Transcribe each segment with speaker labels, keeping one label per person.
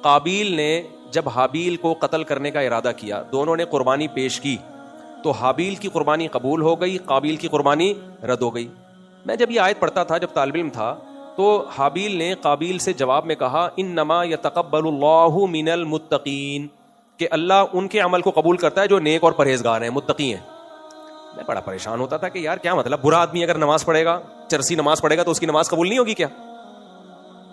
Speaker 1: قابیل نے جب حابیل کو قتل کرنے کا ارادہ کیا, دونوں نے قربانی پیش کی, تو حابیل کی قربانی قبول ہو گئی, قابیل کی قربانی رد ہو گئی. میں جب یہ آیت پڑھتا تھا, جب طالب علم تھا, تو حابیل نے قابیل سے جواب میں کہا انما یتقبل اللہ من المتقین, کہ اللہ ان کے عمل کو قبول کرتا ہے جو نیک اور پرہیزگار ہیں, متقی ہیں. میں بڑا پریشان ہوتا تھا کہ یار کیا مطلب, برا آدمی اگر نماز پڑھے گا, چرسی نماز پڑھے گا, تو اس کی نماز قبول نہیں ہوگی کیا؟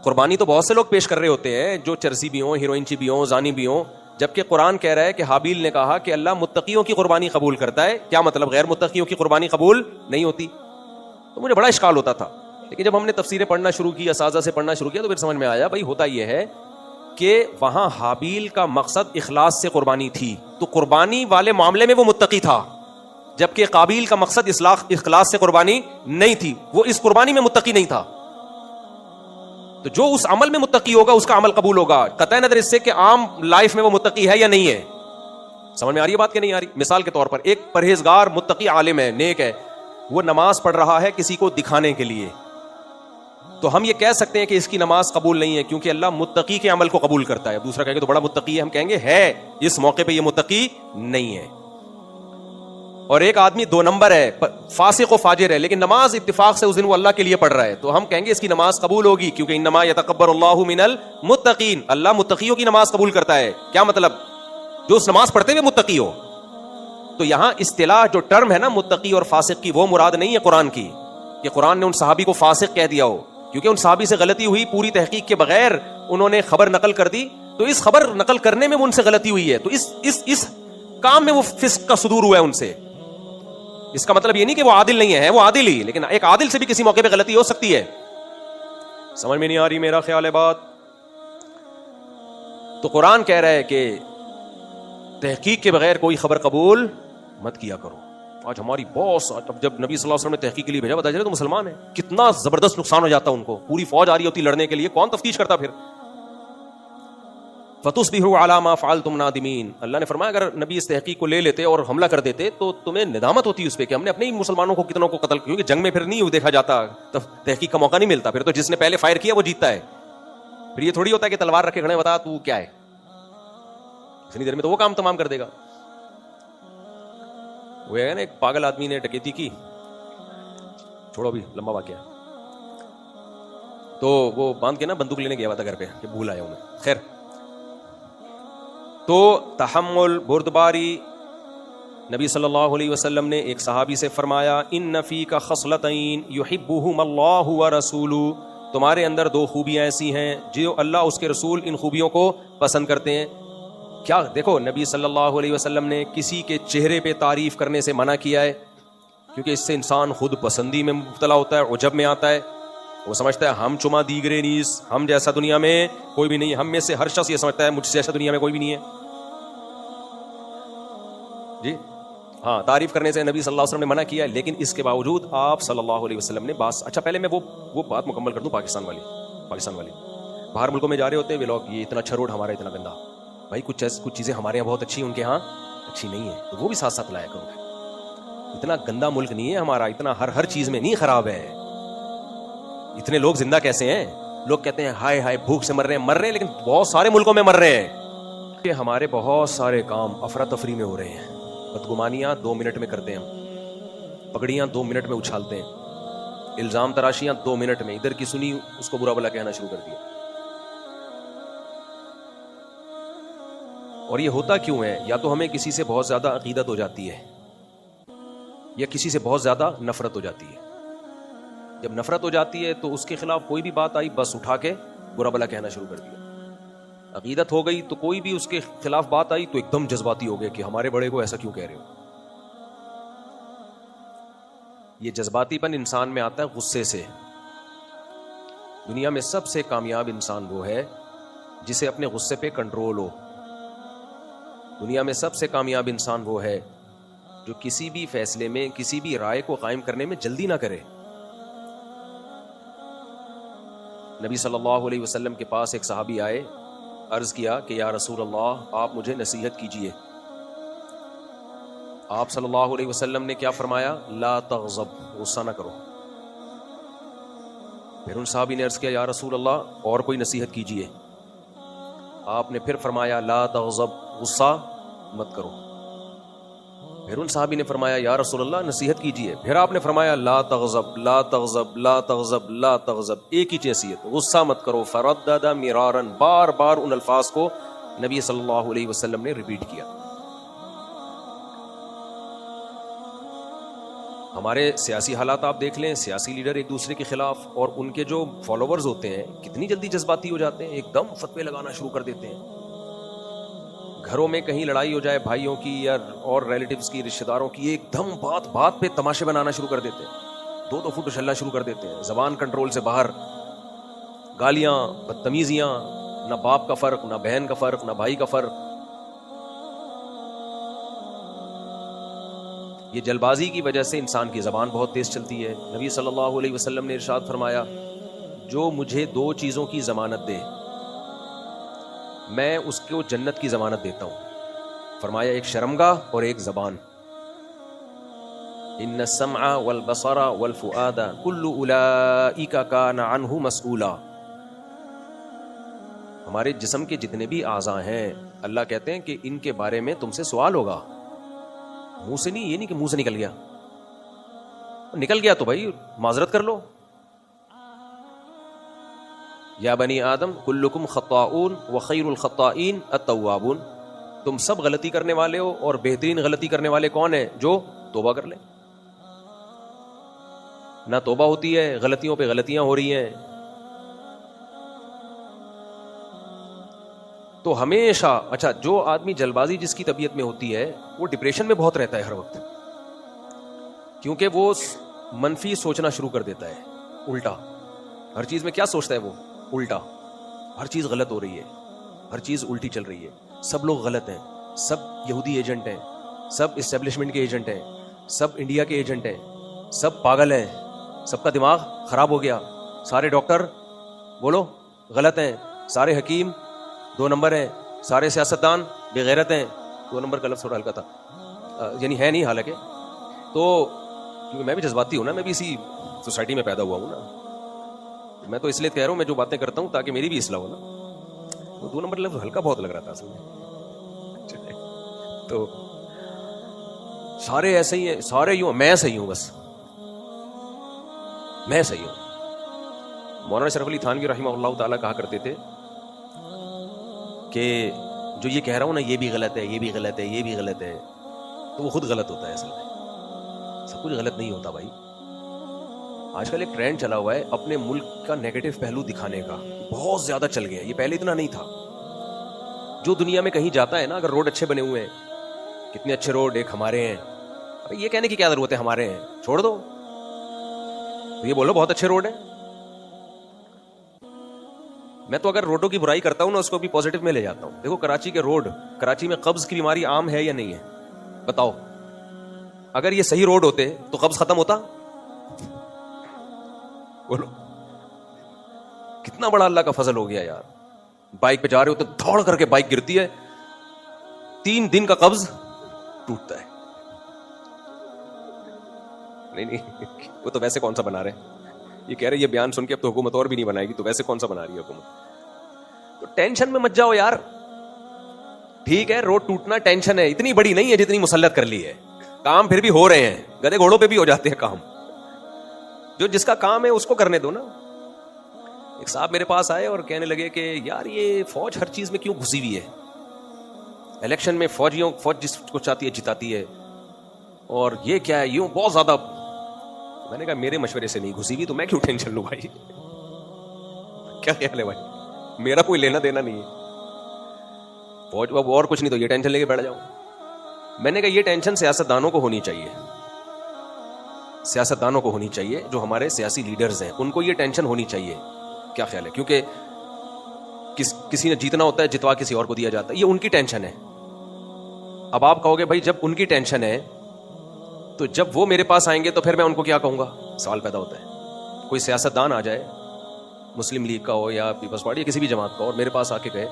Speaker 1: قربانی تو بہت سے لوگ پیش کر رہے ہوتے ہیں جو چرسی بھی ہوں, ہیروئنچی بھی ہوں, زانی بھی ہوں, جبکہ قرآن کہہ رہا ہے کہ حابیل نے کہا کہ اللہ متقیوں کی قربانی قبول کرتا ہے. کیا مطلب غیر متقیوں کی قربانی قبول نہیں ہوتی؟ تو مجھے بڑا اشکال ہوتا تھا. لیکن جب ہم نے تفسیریں پڑھنا شروع کی, اساتذہ سے پڑھنا شروع کیا, تو پھر سمجھ میں آیا بھائی ہوتا یہ ہے کہ وہاں حابیل کا مقصد اخلاص سے قربانی تھی, تو قربانی والے معاملے میں وہ متقی تھا, جبکہ قابیل کا مقصد اخلاص سے قربانی نہیں تھی, وہ اس قربانی میں متقی نہیں تھا. تو جو اس عمل میں متقی ہوگا اس کا عمل قبول ہوگا, قطع نظر اس سے کہ عام لائف میں وہ متقی ہے یا نہیں ہے. سمجھ میں آ رہی ہے بات کہ نہیں آ رہی؟ مثال کے طور پر ایک پرہیزگار متقی عالم ہے, نیک ہے, وہ نماز پڑھ رہا ہے کسی کو دکھانے کے لیے, تو ہم یہ کہہ سکتے ہیں کہ اس کی نماز قبول نہیں ہے کیونکہ اللہ متقی کے عمل کو قبول کرتا ہے. دوسرا کہے گا تو بڑا متقی ہے, ہم کہیں گے ہے, اس موقع پہ یہ متقی نہیں ہے. اور ایک آدمی 2 نمبر ہے, فاسق و فاجر ہے, لیکن نماز اتفاق سے اس دن وہ اللہ کے لیے پڑھ رہا ہے, تو ہم کہیں گے اس کی نماز قبول ہوگی کیونکہ انما یتقبل اللہ من المتقین, اللہ متقیوں کی نماز قبول کرتا ہے. کیا مطلب؟ جو اس نماز پڑھتے ہوئے متقی ہو. تو یہاں اصطلاح جو ٹرم ہے نا متقی اور فاسق کی, وہ مراد نہیں ہے قرآن کی کہ قرآن نے ان صحابی کو فاسق کہہ دیا ہو, کیونکہ ان صحابی سے غلطی ہوئی, پوری تحقیق کے بغیر انہوں نے خبر نقل کر دی, تو اس خبر نقل کرنے میں ان سے غلطی ہوئی ہے, تو اس کام میں وہ فسق کا صدور ہوا ہے ان سے. اس کا مطلب یہ نہیں کہ وہ عادل نہیں ہے, وہ عادل ہی, لیکن ایک عادل سے بھی کسی موقع پہ غلطی ہو سکتی ہے. سمجھ میں نہیں آ رہی میرا خیال ہے بات؟ تو قرآن کہہ رہا ہے کہ تحقیق کے بغیر کوئی خبر قبول مت کیا کرو. آج ہماری باس, اب جب نبی صلی اللہ علیہ وسلم نے تحقیق کے لیے بھیجا, بتا چلے تو مسلمان ہیں, کتنا زبردست نقصان ہو جاتا ان کو, پوری فوج آ رہی ہوتی لڑنے کے لیے, کون تفتیش کرتا پھر؟ فَتُصْبِحُوا عَلَىٰ مَا فَعَلْتُمْ نَادِمِينَ. اللہ نے فرمایا اگر نبی اس تحقیق کو لے لیتے اور حملہ کر دیتے تو تمہیں ندامت ہوتی اس پہ کہ ہم نے اپنے ہی مسلمانوں کو کتنوں کو قتل, کیونکہ جنگ میں پھر نہیں دیکھا جاتا, تحقیق کا موقع نہیں ملتا, پھر تو جس نے پہلے فائر کیا وہ جیتتا ہے. پھر یہ تھوڑی ہوتا ہے کہ تلوار رکھے کھڑے بتا تو کیا ہے, اتنی دیر میں تو وہ کام تمام کر دے گا. وہ ہے نا ایک پاگل آدمی نے ڈکیتی کی, چھوڑو بھی لمبا واقعہ, تو وہ باندھ کے نا بندوق لینے گیا ہوا تھا گھر پہ کہ بھول آیا ہوں میں. خیر, تو تحمل, بردباری, نبی صلی اللہ علیہ وسلم نے ایک صحابی سے فرمایا ان فیک خصلتین یحبہم اللہ ورسولہ, تمہارے اندر 2 خوبیاں ایسی ہیں جو اللہ اس کے رسول ان خوبیوں کو پسند کرتے ہیں. کیا دیکھو, نبی صلی اللہ علیہ وسلم نے کسی کے چہرے پہ تعریف کرنے سے منع کیا ہے, کیونکہ اس سے انسان خود پسندی میں مبتلا ہوتا ہے, عجب میں آتا ہے, وہ سمجھتا ہے ہم چما دیگرے نیز, ہم جیسا دنیا میں کوئی بھی نہیں, ہم میں سے ہر شخص یہ سمجھتا ہے مجھ جیسا دنیا میں کوئی بھی نہیں ہے. جی ہاں, تعریف کرنے سے نبی صلی اللہ علیہ وسلم نے منع کیا ہے, لیکن اس کے باوجود آپ صلی اللہ علیہ وسلم نے بات, اچھا پہلے میں وہ بات مکمل کر دوں پاکستان والی. باہر ملکوں میں جا رہے ہوتے ہیں وہ لوگ, یہ اتنا اچھا روڈ ہمارا اتنا گندا, بھائی کچھ چیزیں ہمارے یہاں بہت اچھی ہیں, ان کے ہاں اچھی نہیں ہے, تو وہ بھی ساتھ ساتھ لایا کرو. اتنا گندا ملک نہیں ہے ہمارا, اتنا ہر چیز میں نہیں خراب ہے. اتنے لوگ زندہ کیسے ہیں؟ لوگ کہتے ہیں ہائے ہائے بھوک سے مر رہے ہیں, لیکن بہت سارے ملکوں میں مر رہے ہیں کہ ہمارے بہت سارے کام افراتفری میں ہو رہے ہیں. بدگمانیاں 2 منٹ میں کرتے ہیں ہم, پگڑیاں 2 منٹ میں اچھالتے ہیں, الزام تراشیاں 2 منٹ میں, ادھر کی سنی اس کو برا بلا کہنا شروع کر دیا. اور یہ ہوتا کیوں ہے؟ یا تو ہمیں کسی سے بہت زیادہ عقیدت ہو جاتی ہے, یا کسی سے بہت زیادہ نفرت ہو جاتی ہے. جب نفرت ہو جاتی ہے تو اس کے خلاف کوئی بھی بات آئی بس اٹھا کے برا بلا کہنا شروع کر دیا. عقیدت ہو گئی تو کوئی بھی اس کے خلاف بات آئی تو ایک دم جذباتی ہو گئے کہ ہمارے بڑے کو ایسا کیوں کہہ رہے ہو. یہ جذباتی پن انسان میں آتا ہے غصے سے. دنیا میں سب سے کامیاب انسان وہ ہے جسے اپنے غصے پہ کنٹرول ہو. دنیا میں سب سے کامیاب انسان وہ ہے جو کسی بھی فیصلے میں, کسی بھی رائے کو قائم کرنے میں جلدی نہ کرے. نبی صلی اللہ علیہ وسلم کے پاس ایک صحابی آئے, عرض کیا کہ یا رسول اللہ آپ مجھے نصیحت کیجئے. آپ صلی اللہ علیہ وسلم نے کیا فرمایا؟ لا تغضب, غصہ نہ کرو. پھر ان صحابی نے عرض کیا یا رسول اللہ اور کوئی نصیحت کیجئے. آپ نے پھر فرمایا لا تغضب، غصہ مت کرو. پھر ان صحابی نے فرمایا یا رسول اللہ نصیحت کیجیے. پھر آپ نے فرمایا لا تغضب لا تغضب لا تغضب لا تغضب، ایک ہی نصیحت، غصہ مت کرو. فردد مرارا، بار بار ان الفاظ کو نبی صلی اللہ علیہ وسلم نے ریپیٹ کیا. ہمارے سیاسی حالات آپ دیکھ لیں، سیاسی لیڈر ایک دوسرے کے خلاف، اور ان کے جو فالوورز ہوتے ہیں کتنی جلدی جذباتی ہو جاتے ہیں، ایک دم فتوے لگانا شروع کر دیتے ہیں. گھروں میں کہیں لڑائی ہو جائے بھائیوں کی یا اور ریلیٹیوز کی، رشتہ داروں کی، ایک دم بات بات پہ تماشے بنانا شروع کر دیتے ہیں، دو فٹ اچھلنا شروع کر دیتے ہیں، زبان کنٹرول سے باہر، گالیاں، بدتمیزیاں، نہ باپ کا فرق، نہ بہن کا فرق، نہ بھائی کا فرق. یہ جلد بازی کی وجہ سے انسان کی زبان بہت تیز چلتی ہے. نبی صلی اللہ علیہ وسلم نے ارشاد فرمایا جو مجھے دو چیزوں کی ضمانت دے میں اس کو جنت کی ضمانت دیتا ہوں. فرمایا ایک شرمگاہ اور ایک زبان. ان السمع والبصر والفؤاد كل اولئک کان عنہ مسئولا. ہمارے جسم کے جتنے بھی اعضاء ہیں اللہ کہتے ہیں کہ ان کے بارے میں تم سے سوال ہوگا. منہ سے نہیں، یہ نہیں کہ منہ سے نکل گیا تو بھائی معذرت کر لو. یا بنی آدم کلکم خطاؤون وخیر الخطائین التوابون. تم سب غلطی کرنے والے ہو اور بہترین غلطی کرنے والے کون ہیں؟ جو توبہ کر لیں. نہ توبہ ہوتی ہے، غلطیوں پہ غلطیاں ہو رہی ہیں. تو ہمیشہ اچھا جو آدمی جلد بازی جس کی طبیعت میں ہوتی ہے وہ ڈپریشن میں بہت رہتا ہے ہر وقت، کیونکہ وہ منفی سوچنا شروع کر دیتا ہے، الٹا. ہر چیز میں کیا سوچتا ہے وہ؟ الٹا. ہر چیز غلط ہو رہی ہے، ہر چیز الٹی چل رہی ہے، سب لوگ غلط ہیں، سب یہودی ایجنٹ ہیں، سب اسٹیبلشمنٹ کے ایجنٹ ہیں، سب انڈیا کے ایجنٹ ہیں، سب پاگل ہیں، سب کا دماغ خراب ہو گیا، سارے ڈاکٹر بولو غلط ہیں، سارے حکیم 2 نمبر ہیں، سارے سیاستدان بے غیرت ہیں. 2 نمبر کا لفظ تھوڑا ہلکا تھا، یعنی ہے نہیں حالانکہ. تو کیونکہ میں بھی جذباتی ہوں نا، میں بھی اسی سوسائٹی میں پیدا ہوا ہوں نا، میں تو اس لیے کہہ رہا ہوں میں جو باتیں کرتا ہوں تاکہ میری بھی اصلاح ہو نا. تو 2 نمبر لفظ ہلکا بہت لگ رہا تھا اصل میں. تو سارے ایسے ہی ہیں، سارے یوں، میں صحیح ہوں، بس میں صحیح ہوں. مولانا شرف علی تھانوی رحمہ اللہ تعالیٰ کہا کرتے تھے کہ جو یہ کہہ رہا ہوں نا یہ بھی غلط ہے، یہ بھی غلط ہے، یہ بھی غلط ہے، تو وہ خود غلط ہوتا ہے. اصل میں سب کچھ غلط نہیں ہوتا بھائی. آج کل ایک ٹرینڈ چلا ہوا ہے اپنے ملک کا نیگیٹو پہلو دکھانے کا، بہت زیادہ چل گیا. یہ پہلے اتنا نہیں تھا. جو دنیا میں کہیں جاتا ہے نا، اگر روڈ اچھے بنے ہوئے ہیں، کتنے اچھے روڈ، ایک ہمارے ہیں، یہ کہنے کی کیا ضرورت ہے ہمارے ہیں، چھوڑ دو، یہ بولو بہت اچھے روڈ ہیں. میں تو اگر روڈوں کی برائی کرتا ہوں نا اس کو بھی پازیٹو میں لے جاتا ہوں. دیکھو کراچی کے روڈ، کراچی میں قبض کی بیماری عام ہے یا نہیں ہے؟ بتاؤ. اگر یہ صحیح روڈ ہوتے تو قبض ختم ہوتا؟ بولو. کتنا بڑا اللہ کا فضل ہو گیا یار. بائک پہ جا رہے ہوتے دوڑ کر کے بائک گرتی ہے، 3 دن کا قبض ٹوٹتا ہے. نہیں وہ تو ویسے کون سا بنا رہے ہیں، یہ کہہ رہے یہ بیان سن کے اب تو حکومت اور بھی نہیں بنائے گی، تو ویسے کون سا بنا رہی ہے حکومت. تو ٹینشن میں مت جاؤ یار. ٹھیک ہے روڈ ٹوٹنا ٹینشن ہے، اتنی بڑی نہیں ہے جتنی مسلط کر لی ہے. کام پھر بھی ہو رہے ہیں، گدے گھوڑوں پہ بھی ہو جاتے ہیں کام. جو جس کا کام ہے اس کو کرنے دو نا. ایک صاحب میرے پاس آئے اور کہنے لگے کہ یار یہ فوج ہر چیز میں کیوں گھسی ہوئی ہے؟ الیکشن میں فوج جس کو چاہتی ہے جتاتی ہے، اور یہ کیا ہے یوں بہت زیادہ. میں نے کہا میرے مشورے سے نہیں گھسی ہوئی تو میں کیوں ٹینشن لوں بھائی. کیا خیال ہے بھائی، میرا کوئی لینا دینا نہیں ہے. فوج اور کچھ نہیں تو یہ ٹینشن لے کے بیٹھ جاؤں. میں نے کہا یہ ٹینشن سیاستدانوں کو ہونی چاہیے، سیاستدانوں کو ہونی چاہیے، جو ہمارے سیاسی لیڈرز ہیں ان کو یہ ٹینشن ہونی چاہیے. کیا خیال ہے؟ کیونکہ کسی نے جیتنا ہوتا ہے، جتوا کسی اور کو دیا جاتا ہے، یہ ان کی ٹینشن ہے. اب آپ کہو گے بھائی جب ان کی ٹینشن ہے تو جب وہ میرے پاس آئیں گے تو پھر میں ان کو کیا کہوں گا؟ سوال پیدا ہوتا ہے. کوئی سیاستدان آ جائے، مسلم لیگ کا ہو یا پیپلز پارٹی یا کسی بھی جماعت کا، اور میرے پاس آ کے کہے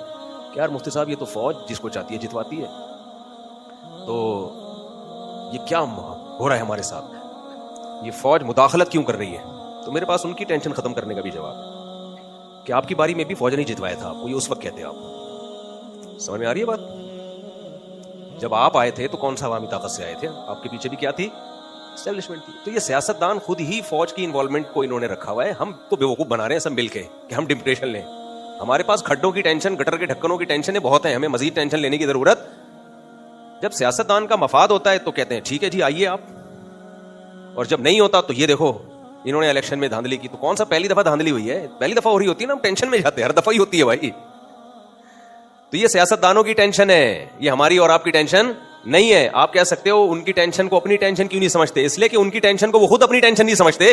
Speaker 1: کہ یار مفتی صاحب یہ تو فوج جس کو چاہتی ہے جتواتی ہے، تو یہ کیا ہو رہا ہے ہمارے ساتھ، یہ فوج مداخلت کیوں کر رہی ہے؟ تو میرے پاس ان کی ٹینشن ختم کرنے کا بھی جواب ہے کہ آپ کی باری میں بھی فوج نہیں جتوایا تھا آپ کو، یہ اس وقت کہتے آپ. سمجھ میں آ رہی ہے بات؟ جب آپ آئے تھے تو کون سا عوامی طاقت سے آئے تھے؟ آپ کے پیچھے بھی کیا تھی؟ اسٹیبلشمنٹ تھی. تو یہ سیاستدان خود ہی فوج کی انوالومنٹ کو انہوں نے رکھا ہوا ہے. ہم تو بیوقوف بنا رہے ہیں سب مل کے کہ ہم ڈپریشن لیں. ہمارے پاس کھڈوں کی ٹینشن, گٹر کے ڈھکنوں کی ٹینشن بہت ہیں, ہمیں مزید ٹینشن لینے کی ضرورت. جب سیاستدان کا مفاد ہوتا ہے تو کہتے ہیں ٹھیک ہے جی آئیے آپ, اور جب نہیں ہوتا تو یہ دیکھو انہوں نے الیکشن میں دھاندلی کی. تو کون سا پہلی دفعہ دھاندلی ہوئی ہے؟ پہلی دفعہ ہو رہی ہوتی ہے نا, ہم ٹینشن میں جاتے ہیں, ہر دفعہ ہی ہوتی ہے بھائی. تو یہ سیاستدانوں کی ٹینشن ہے, یہ ہماری اور آپ کی ٹینشن نہیں ہے. آپ کہہ سکتے ہو ان کی ٹینشن کو اپنی ٹینشن کیوں نہیں سمجھتے؟ اس لیے کہ ان کی ٹینشن کو وہ خود اپنی ٹینشن نہیں سمجھتے,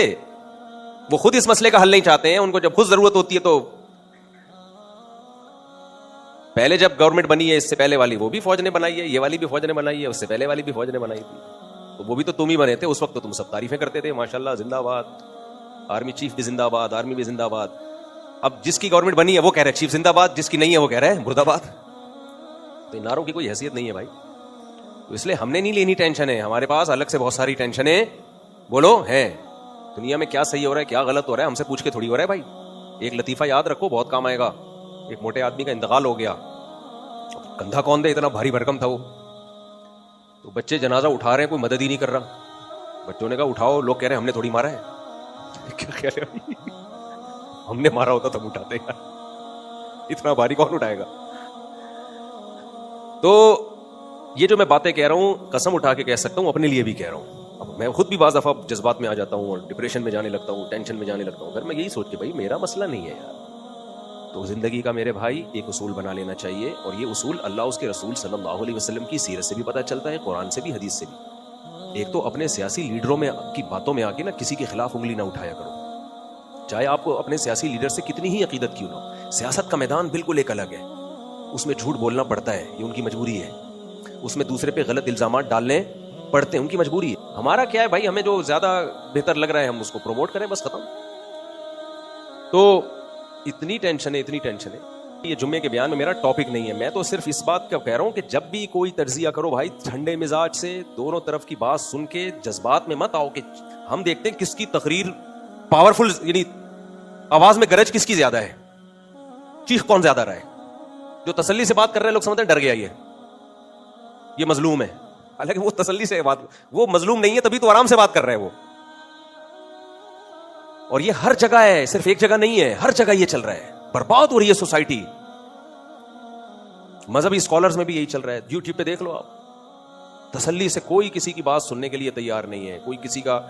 Speaker 1: وہ خود اس مسئلے کا حل نہیں چاہتے ہیں. ان کو جب خود ضرورت ہوتی ہے تو پہلے جب گورنمنٹ بنی ہے اس سے پہلے والی وہ بھی فوج نے بنائی ہے, یہ والی بھی فوج نے بنائی ہے, اس سے پہلے والی بھی فوج نے بنائی تھی. تو وہ بھی تو تم ہی بنے تھے اس وقت, تو تم سب تعریفیں کرتے تھے ماشاءاللہ زندہ آباد, آرمی چیف بھی زندہ آباد, آرمی بھی زندہ آباد. اب جس کی گورنمنٹ بنی ہے وہ کہہ رہے چیف زندہ آباد, جس کی نہیں ہے وہ کہہ رہے ہیں مرد آباد. تو ان نعروں کی کوئی حیثیت نہیں ہے بھائی. تو اس لیے ہم نے نہیں لینی ٹینشن ہے, ہمارے پاس الگ سے بہت ساری ٹینشنیں بولو ہیں. دنیا میں کیا صحیح ہو رہا ہے کیا غلط ہو رہا ہے ہم سے پوچھ کے تھوڑی ہو رہا ہے بھائی. ایک لطیفہ یاد رکھو بہت کام آئے گا. ایک موٹے آدمی کا انتقال ہو گیا, کندھا کون دے, اتنا بھاری بھرکم تھا وہ. تو بچے جنازہ اٹھا رہے ہیں, کوئی مدد ہی نہیں کر رہا. بچوں نے کہا اٹھاؤ, لوگ کہہ رہے ہیں ہم نے تھوڑی مارا ہے. کیا کہہ رہے ہیں, ہم نے مارا ہوتا تو ہم اٹھاتے ہیں, اتنا بھاری کون اٹھائے گا. تو یہ جو میں باتیں کہہ رہا ہوں قسم اٹھا کے کہہ سکتا ہوں, اپنے لیے بھی کہہ رہا ہوں. اب میں خود بھی بعض دفعہ جذبات میں آ جاتا ہوں اور ڈپریشن میں جانے لگتا ہوں, ٹینشن میں جانے لگتا ہوں. پھر میں یہی سوچ کے بھائی میرا مسئلہ نہیں ہے یار. تو زندگی کا میرے بھائی ایک اصول بنا لینا چاہیے, اور یہ اصول اللہ اس کے رسول صلی اللہ علیہ وسلم کی سیرت سے بھی پتہ چلتا ہے, قرآن سے بھی حدیث سے بھی. ایک تو اپنے سیاسی لیڈروں میں کی باتوں میں آ کے نا کسی کے خلاف انگلی نہ اٹھایا کرو, چاہے آپ کو اپنے سیاسی لیڈر سے کتنی ہی عقیدت کیوں نہ ہو. سیاست کا میدان بالکل ایک الگ ہے, اس میں جھوٹ بولنا پڑتا ہے, یہ ان کی مجبوری ہے. اس میں دوسرے پہ غلط الزامات ڈالنے پڑتے ہیں, ان کی مجبوری ہے. ہمارا کیا ہے بھائی, ہمیں جو زیادہ بہتر لگ رہا ہے ہم اس کو پروموٹ کریں, بس ختم. تو اتنی ٹینشن ہے, اتنی ٹینشن ہے. یہ جمعے کے بیان میں میرا ٹاپک نہیں ہے, میں تو صرف اس بات کا کہہ رہا ہوں کہ جب بھی کوئی تجزیہ کرو بھائی ٹھنڈے مزاج سے, دونوں طرف کی بات سن کے جذبات میں مت آؤ. کہ ہم دیکھتے ہیں کس کی تقریر پاورفل, یعنی آواز میں گرج کس کی زیادہ ہے, چیخ کون زیادہ رہا ہے. جو تسلی سے بات کر رہے ہیں لوگ سمجھتے ہیں ڈر گیا یہ مظلوم ہے, حالانکہ وہ تسلی سے بات, وہ مظلوم نہیں ہے تبھی تو آرام سے بات کر رہے ہیں وہ. اور یہ ہر جگہ ہے, صرف ایک جگہ نہیں ہے, ہر جگہ یہ چل رہا ہے. برباد ہو رہی ہے سوسائٹی. مذہبی اسکالرز میں بھی یہی چل رہا ہے, یوٹیوب پہ دیکھ لو آپ. تسلی سے کوئی کسی کی بات سننے کے لیے تیار نہیں ہے, کوئی کسی کا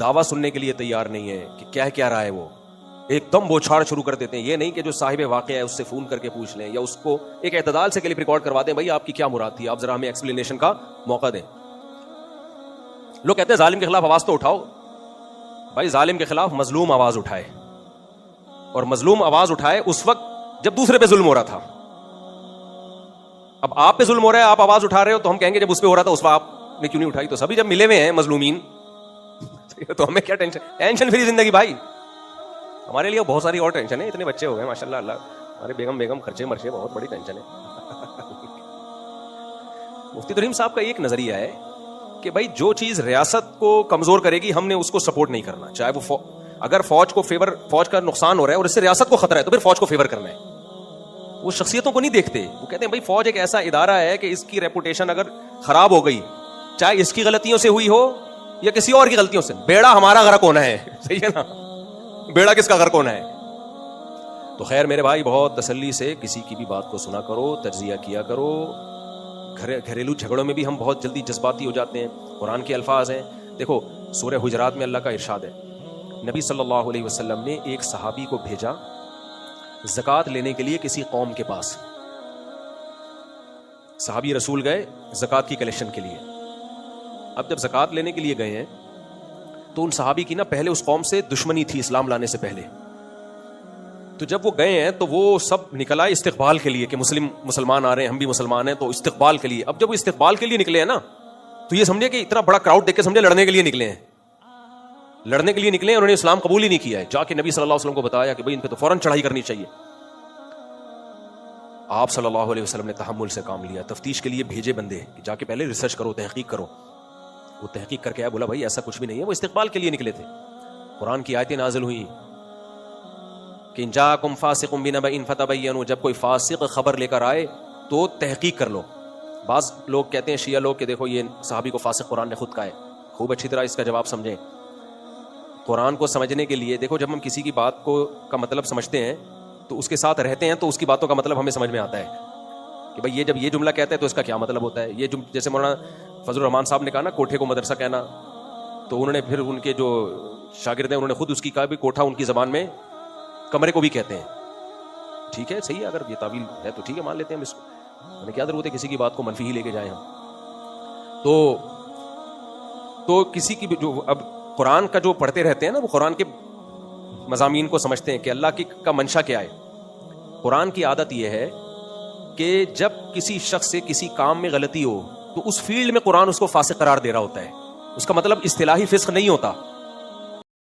Speaker 1: دعویٰ سننے کے لیے تیار نہیں ہے کہ کیا رہا ہے. وہ ایک دم بوچھاڑ شروع کر دیتے ہیں. یہ نہیں کہ جو صاحب واقعہ ہے اس سے فون کر کے پوچھ لیں, یا اس کو ایک اعتدال سے کلپ ریکارڈ کروا دیں, بھائی آپ کی کیا مراد تھی, آپ ذرا ہمیں ایکسپلینیشن کا موقع دیں. لوگ کہتے ہیں ظالم کے خلاف آواز تو اٹھاؤ. بھائی ظالم کے خلاف مظلوم آواز اٹھائے, اور مظلوم آواز اٹھائے اس وقت جب دوسرے پہ ظلم ہو رہا تھا. اب آپ پہ ظلم ہو رہا ہے, آپ آواز اٹھا رہے ہو, تو ہم کہیں گے جب اس پہ ہو رہا تھا اس وقت آپ نے کیوں نہیں اٹھائی. تو سبھی جب ملے ہوئے ہیں مظلومین تو ہمیں کیا ٹینشن, ٹینشن فری زندگی بھائی. ہمارے لیے بہت ساری اور ٹینشن ہے, اتنے بچے ہو گئے ماشاءاللہ, اللہ ہمارے بیگم خرچے مرچے, بہت بڑی ٹینشن ہے. مفتی تریم صاحب کا ایک نظریہ ہے کہ بھائی جو چیز ریاست کو کمزور کرے گی ہم نے اس کو سپورٹ نہیں کرنا, چاہے وہ اگر فوج کا نقصان ہو رہا ہے اور اس سے ریاست کو خطرہ ہے تو پھر فوج کو فیور کرنا ہے. وہ شخصیتوں کو نہیں دیکھتے, وہ کہتے ہیں بھائی فوج ایک ایسا ادارہ ہے کہ اس کی ریپوٹیشن اگر خراب ہو گئی, چاہے اس کی غلطیوں سے ہوئی ہو یا کسی اور کی غلطیوں سے, بیڑا ہمارا غرق ہونا ہے. صحیح ہے نا, بیڑا کس کا غرق ہونا ہے. تو خیر میرے بھائی بہت تسلی سے کسی کی بھی بات کو سنا کرو, تجزیہ کیا کرو. گھریلو جھگڑوں میں بھی ہم بہت جلدی جذباتی ہو جاتے ہیں. قرآن کے الفاظ ہیں, دیکھو سورہ حجرات میں اللہ کا ارشاد ہے, نبی صلی اللہ علیہ وسلم نے ایک صحابی کو بھیجا زکوٰۃ لینے کے لیے کسی قوم کے پاس. صحابی رسول گئے زکوٰۃ کی کلیکشن کے لیے. اب جب زکوٰۃ لینے کے لیے گئے ہیں تو ان صحابی کی نا پہلے اس قوم سے دشمنی تھی اسلام لانے سے پہلے. تو جب وہ گئے ہیں تو وہ سب نکل آئے استقبال کے لیے کہ مسلمان آ رہے ہیں, ہم بھی مسلمان ہیں, تو استقبال کے لیے. اب جب وہ استقبال کے لیے نکلے ہیں نا تو یہ سمجھے کہ اتنا بڑا کراؤڈ دیکھ کے سمجھے لڑنے کے لیے نکلے ہیں, لڑنے کے لیے نکلے ہیں. انہوں نے اسلام قبول ہی نہیں کیا ہے. جا کے نبی صلی اللہ علیہ وسلم کو بتایا کہ بھئی ان پہ تو فوراً چڑھائی کرنی چاہیے. آپ صلی اللہ علیہ وسلم نے تحمل سے کام لیا, تفتیش کے لیے بھیجے بندے کہ جا کے پہلے ریسرچ کرو, تحقیق کرو. وہ تحقیق کر کے آیا, بولا بھائی ایسا کچھ بھی نہیں ہے, وہ استقبال کے لیے نکلے تھے. قرآن کی آیتیں نازل ہوئی کہ ان جاءکم فاسق بنبأ فتبینوا، جب کوئی فاسق خبر لے کر آئے تو تحقیق کر لو. بعض لوگ کہتے ہیں شیعہ لوگ کہ دیکھو یہ صحابی کو فاسق قرآن نے خود کہا ہے. خوب اچھی طرح اس کا جواب سمجھیں. قرآن کو سمجھنے کے لیے دیکھو جب ہم کسی کی بات کو کا مطلب سمجھتے ہیں تو اس کے ساتھ رہتے ہیں تو اس کی باتوں کا مطلب ہمیں سمجھ میں آتا ہے کہ بھئی یہ جب یہ جملہ کہتا ہے تو اس کا کیا مطلب ہوتا ہے. یہ جیسے مولانا فضل الرحمان صاحب نے کہا نا کوٹھے کو مدرسہ کہنا، تو انہوں نے پھر ان کے جو شاگرد ہیں انہوں نے خود اس کی کہا بھی کوٹھا ان کی زبان میں کمرے کو بھی کہتے ہیں. ٹھیک ہے صحیح ہے، اگر یہ تعویل ہے تو ٹھیک ہے مان لیتے ہیں ہم اس کو. ہمیں کیا ضرورت ہے کسی کی بات کو منفی ہی لے کے جائیں ہم. تو کسی کی جو اب قرآن کا جو پڑھتے رہتے ہیں نا وہ قرآن کے مضامین کو سمجھتے ہیں کہ اللہ کی کا منشا کیا ہے. قرآن کی عادت یہ ہے کہ جب کسی شخص سے کسی کام میں غلطی ہو تو اس فیلڈ میں قرآن اس کو فاسق قرار دے رہا ہوتا ہے. اس کا مطلب اصطلاحی فسق نہیں ہوتا.